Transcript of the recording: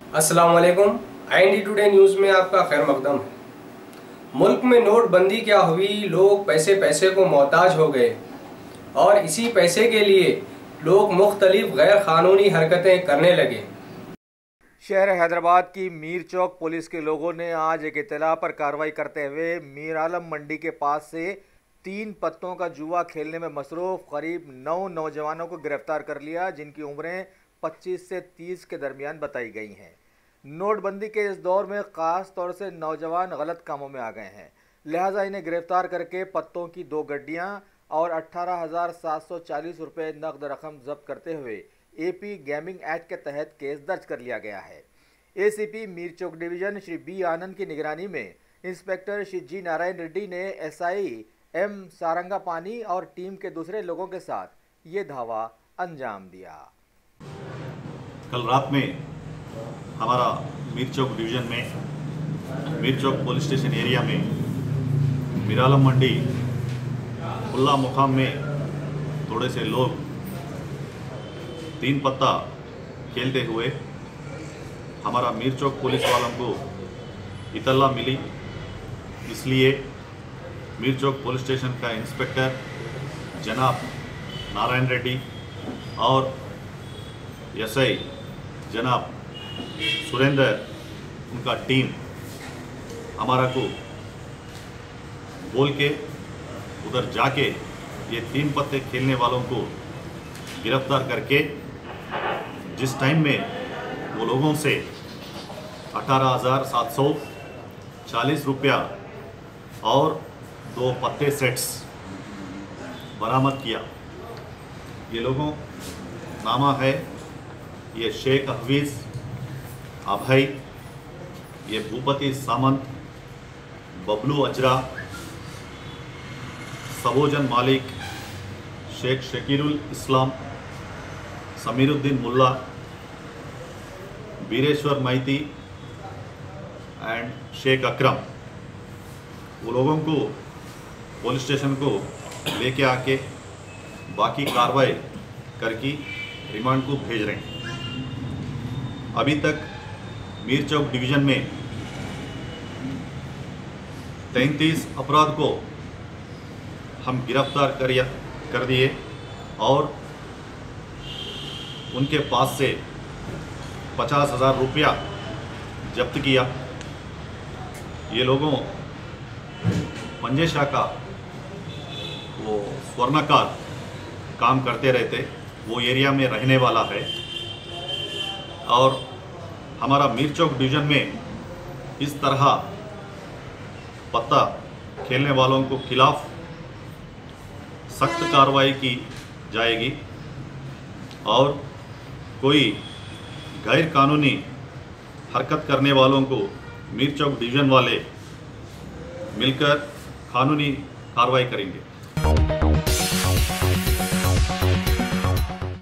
अस्सलाम वालेकुम। IND today news में आपका खैर मकदम है। मुल्क में नोटबंदी क्या हुई, लोग पैसे पैसे को मोहताज हो गए और इसी पैसे के लिए लोग मुख्तलिफ गैर कानूनी हरकतें करने लगे। शहर हैदराबाद की मीर चौक पुलिस के लोगों ने आज एक इत्तला पर कार्रवाई करते हुए मीर आलम मंडी के पास से 3 पत्तों का जुआ खेलने में मसरूफ करीब 9 नौजवानों को गिरफ्तार कर लिया, जिनकी उम्रें 25 से 30 के दरमियान बताई गई हैं। नोटबंदी के इस दौर में ख़ास तौर से नौजवान गलत कामों में आ गए हैं, लिहाजा इन्हें गिरफ्तार करके पत्तों की 2 गड्डियाँ और 18,740 रुपये नकद रकम जब्त करते हुए AP गेमिंग एक्ट के तहत केस दर्ज कर लिया गया है। ACP मीर चौक डिवीज़न श्री B आनंद की निगरानी में इंस्पेक्टर श्री G नारायण रेड्डी ने SI M सारंगा पानी और टीम के दूसरे लोगों के साथ ये धावा अंजाम दिया। कल रात में हमारा मीर चौक डिवीज़न में मीर चौक पुलिस स्टेशन एरिया में मीर आलम मंडी खुला मुकाम में थोड़े से लोग 3 पत्ता खेलते हुए हमारा मीर चौक पुलिस वालों को इतला मिली, इसलिए मीर चौक पुलिस स्टेशन का इंस्पेक्टर जनाब नारायण रेड्डी और SI जनाब सुरेंद्र उनका टीम हमारा को बोल के उधर जाके ये 3 पत्ते खेलने वालों को गिरफ्तार करके जिस टाइम में वो लोगों से 18,740 रुपया और 2 पत्ते सेट्स बरामद किया। ये लोगों नामा है, ये शेख हफीज़ अभय, ये भूपति सामंत, बबलू अजरा, सबोजन मालिक, शेख शकीरुल इस्लाम, समीरुद्दीन मुल्ला, बीरेश्वर मैती एंड शेख अकरम। वो लोगों को पुलिस स्टेशन को लेके आके बाकी कार्रवाई करके रिमांड को भेज रहे हैं। अभी तक मीर चौक डिवीज़न में 33 अपराध को हम गिरफ्तार कर दिए और उनके पास से 50,000 रुपया जब्त किया। ये लोगों पंजेशा का वो स्वर्णकार काम करते रहते, वो एरिया में रहने वाला है और हमारा मीर चौक डिवीज़न में इस तरह पत्ता खेलने वालों को खिलाफ सख्त कार्रवाई की जाएगी और कोई गैर कानूनी हरकत करने वालों को मीर चौक डिवीज़न वाले मिलकर कानूनी कार्रवाई करेंगे।